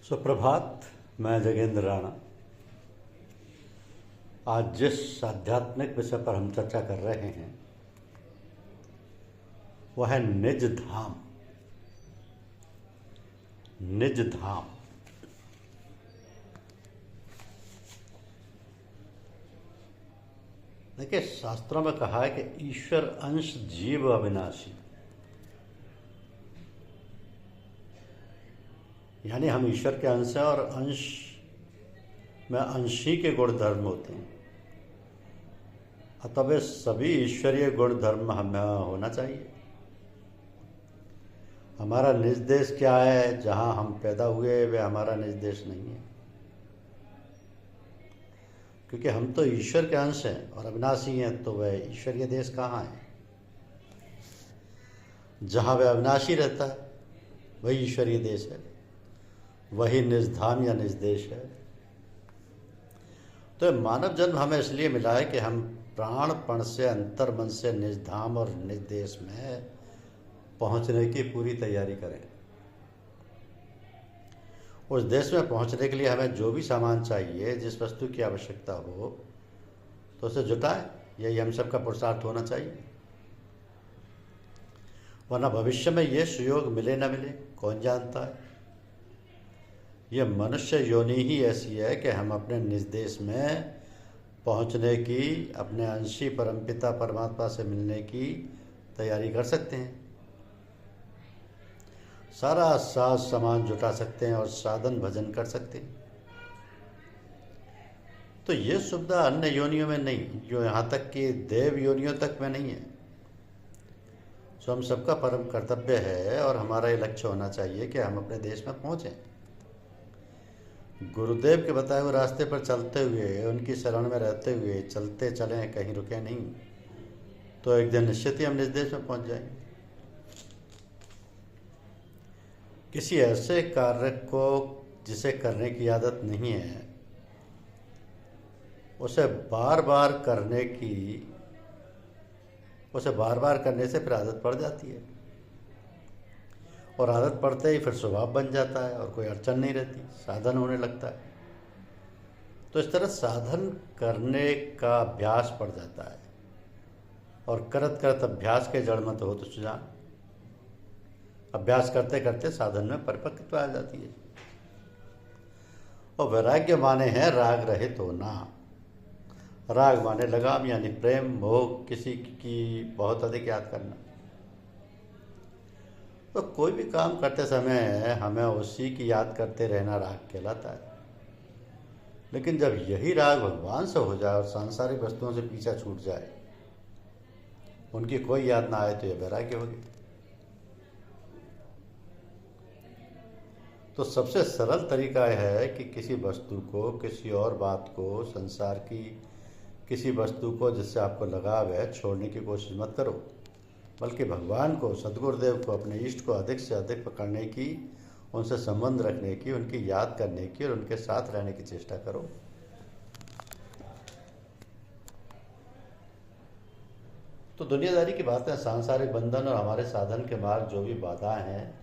सुप्रभात। मैं जगेंद्र राणा। आज जिस आध्यात्मिक विषय पर हम चर्चा कर रहे हैं वह है निज धाम। निज धाम देखिए, शास्त्रों में कहा है कि ईश्वर अंश जीव अविनाशी, यानी हम ईश्वर के अंश हैं और अंश में अंशी के गुण धर्म होते हैं। अतः सभी ईश्वरीय गुण धर्म हमें होना चाहिए। हमारा निज देश क्या है? जहाँ हम पैदा हुए वे हमारा निज देश नहीं है, क्योंकि हम तो ईश्वर के अंश हैं और अविनाशी हैं। तो वह ईश्वरीय देश कहाँ है? जहाँ वह अविनाशी रहता है वही ईश्वरीय देश है, वही निज धाम या निज देश है। तो मानव जन्म हमें इसलिए मिला है कि हम प्राणपण से, अंतर मन से निज धाम और निज देश में पहुंचने की पूरी तैयारी करें। उस देश में पहुंचने के लिए हमें जो भी सामान चाहिए, जिस वस्तु की आवश्यकता हो, तो उसे जुटाएं। यही हम सबका पुरुषार्थ होना चाहिए। वरना भविष्य में ये सुयोग मिले न मिले कौन जानता है। ये मनुष्य योनि ही ऐसी है कि हम अपने निज देश में पहुंचने की, अपने अंशी परमपिता परमात्मा से मिलने की तैयारी कर सकते हैं। सारा साज सामान जुटा सकते हैं और साधन भजन कर सकते हैं। तो ये सुविधा अन्य योनियों में नहीं, जो यहाँ तक कि देव योनियों तक में नहीं है। सो हम सबका परम कर्तव्य है और हमारा ये लक्ष्य होना चाहिए कि हम अपने देश में पहुँचें। गुरुदेव के बताए हुए रास्ते पर चलते हुए, उनकी शरण में रहते हुए चलते चलें, कहीं रुके नहीं, तो एक दिन निश्चित ही हम निज देश में पहुँच जाएंगे। किसी ऐसे कार्य को जिसे करने की आदत नहीं है, उसे बार बार करने से फिर आदत पड़ जाती है, और आदत पड़ते ही फिर स्वभाव बन जाता है और कोई अड़चन नहीं रहती, साधन होने लगता है। तो इस तरह साधन करने का अभ्यास पड़ जाता है, और करत करत अभ्यास के जड़ मत हो तो सुजान। अभ्यास करते करते साधन में परिपक्वता आ जाती है। और वैराग्य माने हैं राग रहित होना। राग माने लगाम, यानी प्रेम, मोह, किसी की बहुत अधिक याद करना। तो कोई भी काम करते समय हमें उसी की याद करते रहना राग कहलाता है। लेकिन जब यही राग भगवान से हो जाए और सांसारिक वस्तुओं से पीछा छूट जाए, उनकी कोई याद ना आए, तो यह वैराग्य होगी। तो सबसे सरल तरीका है कि किसी वस्तु को, किसी और बात को, संसार की किसी वस्तु को जिससे आपको लगाव है, छोड़ने की कोशिश मत करो, बल्कि भगवान को, सद्गुरुदेव को, अपने इष्ट को अधिक से अधिक पकड़ने की, उनसे संबंध रखने की, उनकी याद करने की और उनके साथ रहने की चेष्टा करो। तो दुनियादारी की बातें, सांसारिक बंधन और हमारे साधन के मार्ग जो भी बाधाएं हैं,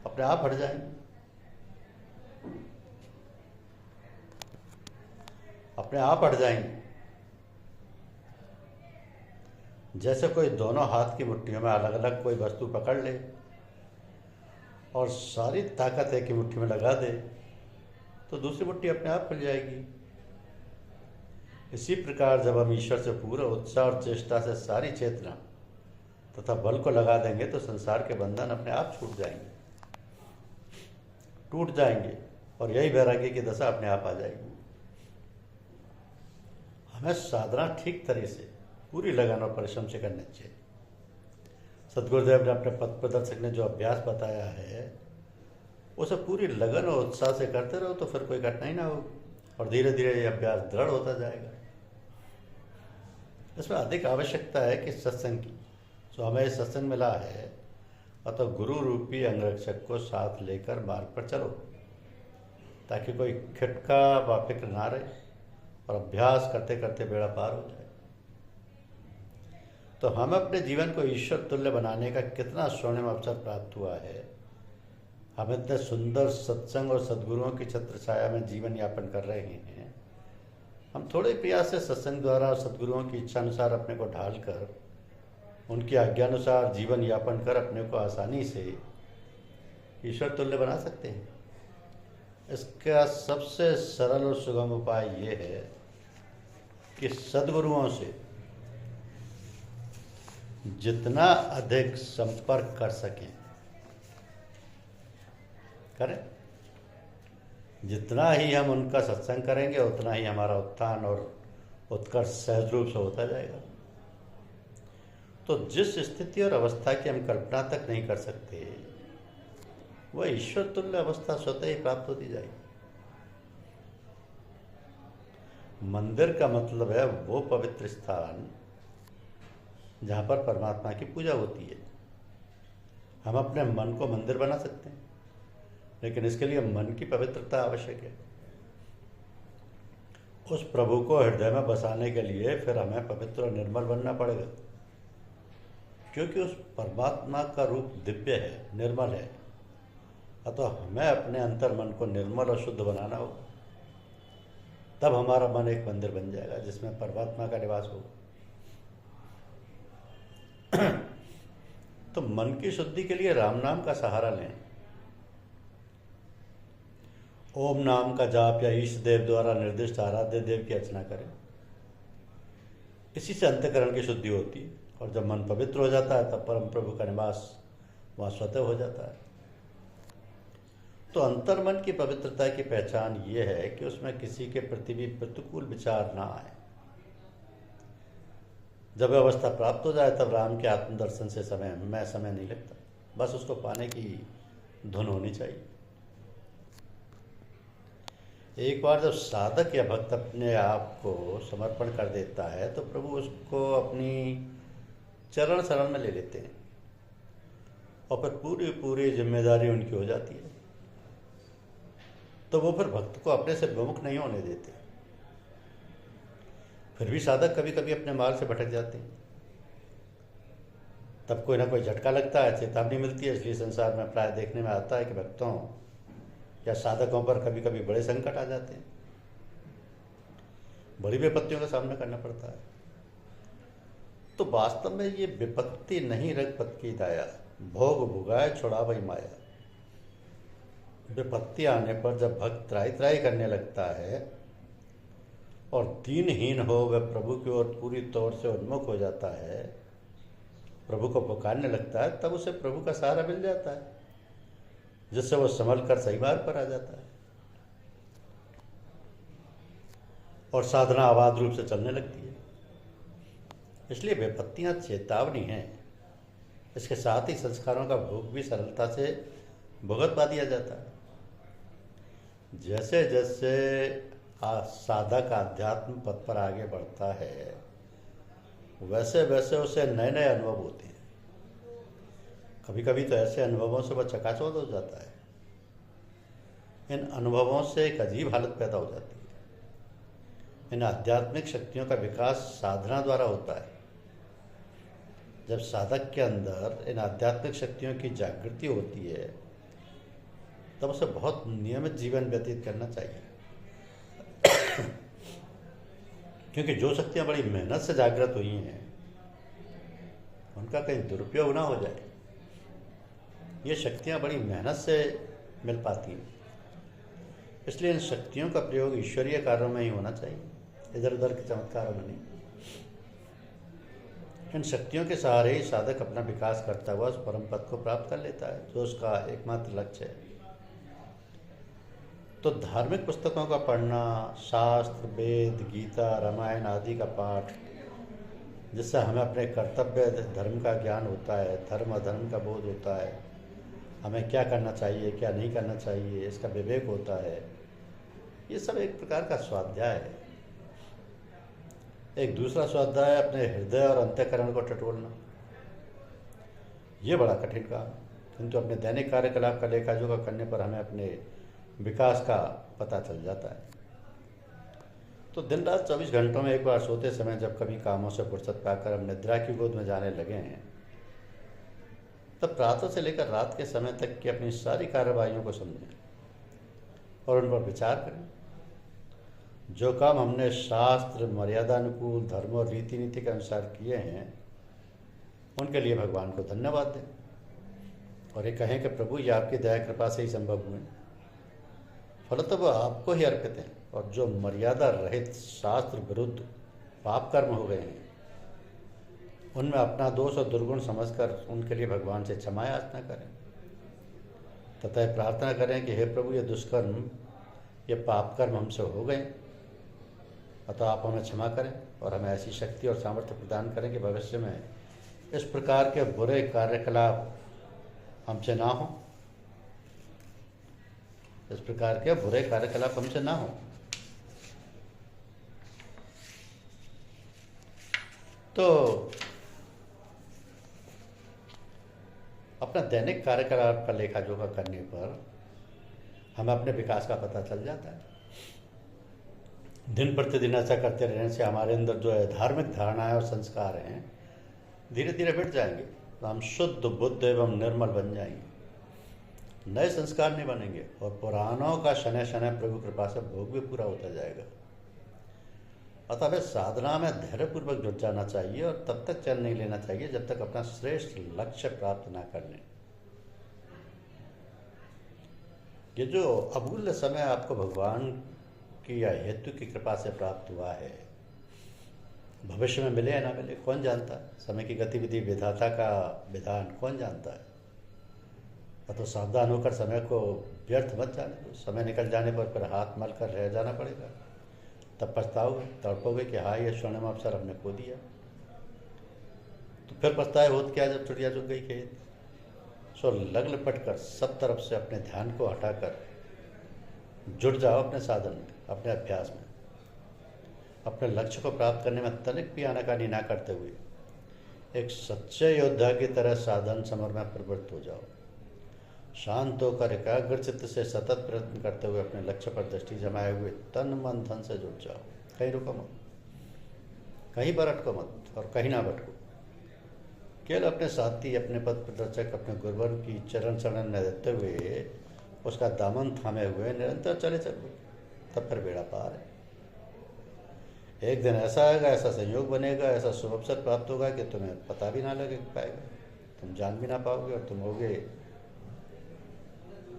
अपने आप हट जाएंगे। अपने आप हट जाएंगे। जैसे कोई दोनों हाथ की मुट्ठियों में अलग अलग कोई वस्तु पकड़ ले और सारी ताकत एक ही मुट्ठी में लगा दे, तो दूसरी मुट्ठी अपने आप खुल जाएगी। इसी प्रकार जब हम ईश्वर से पूरा उत्साह और चेष्टा से सारी चेतना तथा बल को लगा देंगे, तो संसार के बंधन अपने आप छूट जाएंगे, टूट जाएंगे, और यही वैराग्य की दशा अपने आप आ जाएगी। हमें साधना ठीक तरह से, पूरी लगन और परिश्रम से करनी चाहिए। सद्गुरुदेव ने, अपने पथ प्रदर्शक ने जो अभ्यास बताया है, उसे पूरी लगन और उत्साह से करते रहो, तो फिर कोई कठिनाई ना होगी, और धीरे धीरे ये अभ्यास दृढ़ होता जाएगा। इसमें अधिक आवश्यकता है कि सत्संग की। तो हमें सत्संग मिला है, अतः गुरु रूपी अंगरक्षक को साथ लेकर मार्ग पर चलो, ताकि कोई खिटका व फिक्र ना रहे और अभ्यास करते करते बेड़ा पार हो जाए। तो हमें अपने जीवन को ईश्वर तुल्य बनाने का कितना स्वर्णिम अवसर प्राप्त हुआ है, हम इतने सुंदर सत्संग और सद्गुरुओं की छत्र छाया में जीवन यापन कर रहे हैं, हम थोड़े प्रयास से सत्संग द्वारा और सद्गुरुओं की इच्छा अनुसार अपने को ढाल कर उनकी आज्ञानुसार जीवन यापन कर अपने को आसानी से ईश्वर तुल्य बना सकते हैं। इसका सबसे सरल और सुगम उपाय ये है कि सद्गुरुओं से जितना अधिक संपर्क कर सकें करें। जितना ही हम उनका सत्संग करेंगे उतना ही हमारा उत्थान और उत्कर्ष सहज रूप से होता जाएगा। तो जिस स्थिति और अवस्था की हम कल्पना तक नहीं कर सकते, वह ईश्वर तुल्य अवस्था स्वतः ही प्राप्त होती जाएगी। मंदिर का मतलब है वो पवित्र स्थान जहाँ पर परमात्मा की पूजा होती है। हम अपने मन को मंदिर बना सकते हैं, लेकिन इसके लिए मन की पवित्रता आवश्यक है। उस प्रभु को हृदय में बसाने के लिए फिर हमें पवित्र और निर्मल बनना पड़ेगा, क्योंकि उस परमात्मा का रूप दिव्य है, निर्मल है। अतः हमें अपने अंतर मन को निर्मल और शुद्ध बनाना होगा। तब हमारा मन एक मंदिर बन जाएगा जिसमें परमात्मा का निवास होगा। तो मन की शुद्धि के लिए राम नाम का सहारा लें। ओम नाम का जाप या ईष्ट देव द्वारा निर्दिष्ट आराध्य देव की अर्चना करें। इसी से अंतःकरण की शुद्धि होती है, और जब मन पवित्र हो जाता है तब परम प्रभु का निवास वहाँ स्वतः हो जाता है। तो अंतर्मन की पवित्रता की पहचान ये है कि उसमें किसी के प्रति भी प्रतिकूल विचार ना आए। जब वह अवस्था प्राप्त हो जाए तब राम के आत्मदर्शन से समय नहीं लगता, बस उसको पाने की धुन होनी चाहिए। एक बार जब साधक या भक्त अपने आप को समर्पण कर देता है तो प्रभु उसको अपनी चरण शरण में ले लेते हैं, और फिर पूरी पूरी जिम्मेदारी उनकी हो जाती है। तो वो फिर भक्त को अपने से विमुख नहीं होने देते। फिर भी साधक कभी कभी अपने मार्ग से भटक जाते हैं, तब कोई ना कोई झटका लगता है, चेतावनी मिलती है। इसलिए संसार में प्राय देखने में आता है कि भक्तों या साधकों पर कभी कभी बड़े संकट आ जाते हैं, बड़ी विपत्तियों का सामना करना पड़ता है। तो वास्तव में ये विपत्ति नहीं, रघुपति की दाया, भोग भुगाए छुड़ावई माया। विपत्ति आने पर जब भक्त त्राही त्राही करने लगता है और दीनहीन हो वह प्रभु की ओर पूरी तौर से उन्मुख हो जाता है, प्रभु को पुकारने लगता है, तब उसे प्रभु का सहारा मिल जाता है, जिससे वो संभल कर सही मार्ग पर आ जाता है और साधना आबाद रूप से चलने लगती है। इसलिए विपत्तियां चेतावनी हैं। इसके साथ ही संस्कारों का भोग भी सरलता से भुगत पा दिया जाता है। जैसे जैसे साधक आध्यात्म पथ पर आगे बढ़ता है, वैसे वैसे उसे नए नए अनुभव होते हैं। कभी कभी तो ऐसे अनुभवों से वह चकाचौंध हो जाता है। इन अनुभवों से एक अजीब हालत पैदा हो जाती है। इन आध्यात्मिक शक्तियों का विकास साधना द्वारा होता है। जब साधक के अंदर इन आध्यात्मिक शक्तियों की जागृति होती है, तब उसे बहुत नियमित जीवन व्यतीत करना चाहिए, क्योंकि जो शक्तियां बड़ी मेहनत से जागृत हुई हैं, उनका कहीं दुरुपयोग ना हो जाए। ये शक्तियां बड़ी मेहनत से मिल पाती हैं, इसलिए इन शक्तियों का प्रयोग ईश्वरीय कार्यों में ही होना चाहिए, इधर उधर के चमत्कारों में नहीं। इन शक्तियों के सहारे ही साधक अपना विकास करता हुआ उस परम पद को प्राप्त कर लेता है, जो उसका एकमात्र लक्ष्य है। तो धार्मिक पुस्तकों का पढ़ना, शास्त्र, वेद, गीता, रामायण आदि का पाठ, जिससे हमें अपने कर्तव्य धर्म का ज्ञान होता है, धर्म अधर्म का बोध होता है, हमें क्या करना चाहिए क्या नहीं करना चाहिए इसका विवेक होता है। ये सब एक प्रकार का स्वाध्याय है। एक दूसरा स्वाध्याय अपने हृदय और अंतःकरण को टटोलना, ये बड़ा कठिन काम, किंतु अपने दैनिक कार्यकलाप का लेखा जोखा करने पर हमें अपने विकास का पता चल जाता है। तो दिन रात 24 घंटों में एक बार सोते समय जब कभी कामों से फुर्सत पाकर हम निद्रा की गोद में जाने लगे हैं, तब प्रातः से लेकर रात के समय तक की अपनी सारी कार्रवाइयों को समझें और उन पर विचार करें। जो काम हमने शास्त्र, मर्यादानुकूल, धर्म और रीति नीति के अनुसार किए हैं, उनके लिए भगवान को धन्यवाद दें और ये कहें कि प्रभु, ये आपकी दया कृपा से ही संभव हुए, फल तो वह आपको ही अर्पित हैं। और जो मर्यादा रहित, शास्त्र विरुद्ध पाप कर्म हो गए हैं, उनमें अपना दोष और दुर्गुण समझकर उनके लिए भगवान से क्षमा याचना करें तथा प्रार्थना करें कि हे प्रभु, ये दुष्कर्म, ये पाप कर्म हमसे हो गए, अतः आप हमें क्षमा करें और हमें ऐसी शक्ति और सामर्थ्य प्रदान करें कि भविष्य में इस प्रकार के बुरे कार्यकलाप हमसे ना हो, इस प्रकार के बुरे कार्यकलाप हमसे ना हो। तो अपना दैनिक कार्यकलाप का लेखा जोखा करने पर हमें अपने विकास का पता चल जाता है। दिन प्रतिदिन ऐसा करते रहने से हमारे अंदर जो है धार्मिक धारणाएं और संस्कार हैं, धीरे धीरे मिट जाएंगे, तो हम शुद्ध, बुद्ध एवं निर्मल बन जाएंगे। नए संस्कार नहीं बनेंगे और पुरानों का शनै शनै प्रभु कृपा से भोग भी पूरा होता जाएगा। अतः वे साधना में धैर्यपूर्वक जुट जाना चाहिए और तब तक चैन नहीं लेना चाहिए जब तक अपना श्रेष्ठ लक्ष्य प्राप्त ना कर लें। ये जो अमूल्य समय आपको भगवान की या हेतु की कृपा से प्राप्त हुआ है, भविष्य में मिले या ना मिले कौन जानता है। समय की गतिविधि, विधाता का विधान कौन जानता है। तो सावधान होकर समय को व्यर्थ मत जाने दो। समय निकल जाने पर फिर हाथ मल कर रह जाना पड़ेगा, तब पछताओगे, तड़पोगे कि हाँ, ये स्वर्णिम अवसर हमने खो दिया। तो फिर पछताए होत क्या जब चिड़िया चुग गई खेत। सो लग लपट कर सब तरफ से अपने ध्यान को हटाकर जुट जाओ अपने साधन में, अपने अभ्यास में। अपने लक्ष्य को प्राप्त करने में तनिक भी आनाकानी ना करते हुए एक सच्चे योद्धा की तरह साधन समर में प्रवृत्त हो जाओ। शांत होकर एकाग्र चित्त से सतत प्रयत्न करते हुए अपने लक्ष्य पर दृष्टि जमाए हुए तन मन धन से जुट जाओ। कहीं रुको मत, कहीं पर अटको मत और कहीं ना भटको। केवल अपने साथी, अपने पथ प्रदर्शक, अपने गुरुवर की चरण शरण में रहते हुए उसका दामन थामे हुए निरंतर चले चलो, तब फिर बेड़ा पार है। एक दिन ऐसा आएगा, ऐसा संयोग बनेगा, ऐसा शुभ अवसर प्राप्त होगा कि तुम्हें पता भी ना लगे पाएगा, तुम जान भी ना पाओगे और तुम होगे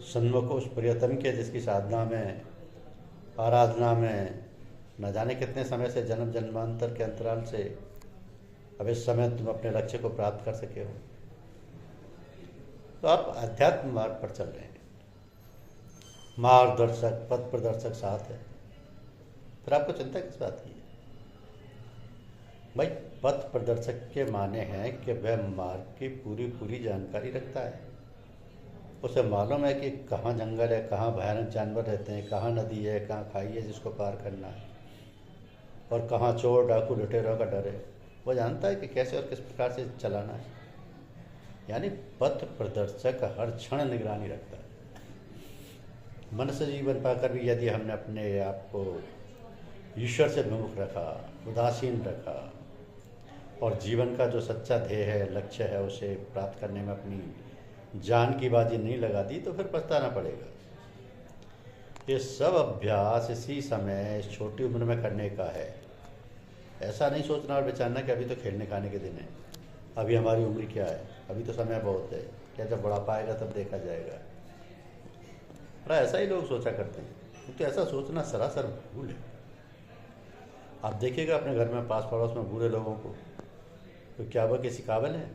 सन्मुख उस प्रियतम के जिसकी साधना में, आराधना में न जाने कितने समय से, जन्म जन्मांतर के अंतराल से अब इस समय तुम अपने लक्ष्य को प्राप्त कर सके हो। तो आप अध्यात्म मार्ग पर चल रहे हैं, मार्गदर्शक, पथ प्रदर्शक साथ है, फिर आपको चिंता किस बात की है भाई। पथ प्रदर्शक के माने हैं कि वह मार्ग की पूरी जानकारी रखता है। उसे मालूम है कि कहाँ जंगल है, कहाँ भयानक जानवर रहते हैं, कहाँ नदी है, कहाँ खाई है जिसको पार करना है, और कहाँ चोर डाकू लुटेरों का डर है। वो जानता है कि कैसे और किस प्रकार से चलाना है। यानी पथ प्रदर्शक हर क्षण निगरानी रखता है। मनुष्य जीवन पाकर भी यदि हमने अपने आप को ईश्वर से विमुख रखा, उदासीन रखा और जीवन का जो सच्चा ध्येय है, लक्ष्य है, उसे प्राप्त करने में अपनी जान की बाजी नहीं लगा दी, तो फिर पछताना पड़ेगा। ये सब अभ्यास इसी समय, इस छोटी उम्र में करने का है। ऐसा नहीं सोचना और विचारना कि अभी तो खेलने खाने के दिन है, अभी हमारी उम्र क्या है, अभी तो समय बहुत है, क्या जब बुढ़ापा आएगा तब देखा जाएगा। पर ऐसा ही लोग सोचा करते हैं, क्योंकि ऐसा सोचना सरासर भूल है। आप देखिएगा अपने घर में, पास पड़ोस में बूढ़े लोगों को, तो क्या वह किसी काबिल है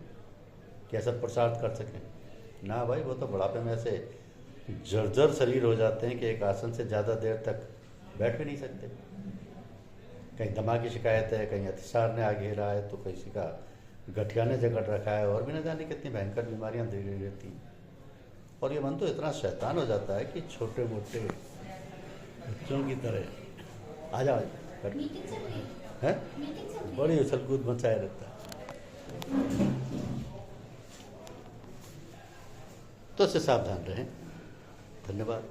कि ऐसा पुरुषार्थ कर सकें? ना भाई, वो तो बुढ़ापे में ऐसे जर्जर शरीर हो जाते हैं कि एक आसन से ज़्यादा देर तक बैठ भी नहीं सकते। कहीं दमा की शिकायत है, कहीं अतिसार ने आ घेरा है, तो किसी का गठिया ने जकड़ रखा है, और भी न जाने कितनी भयंकर बीमारियां धीरे रहती हैं। और ये मन तो इतना शैतान हो जाता है कि छोटे मोटे बच्चों की तरह आ जाओ है, बड़ी उछल कूद मचाए रहता है। तो इससे सावधान रहें। धन्यवाद।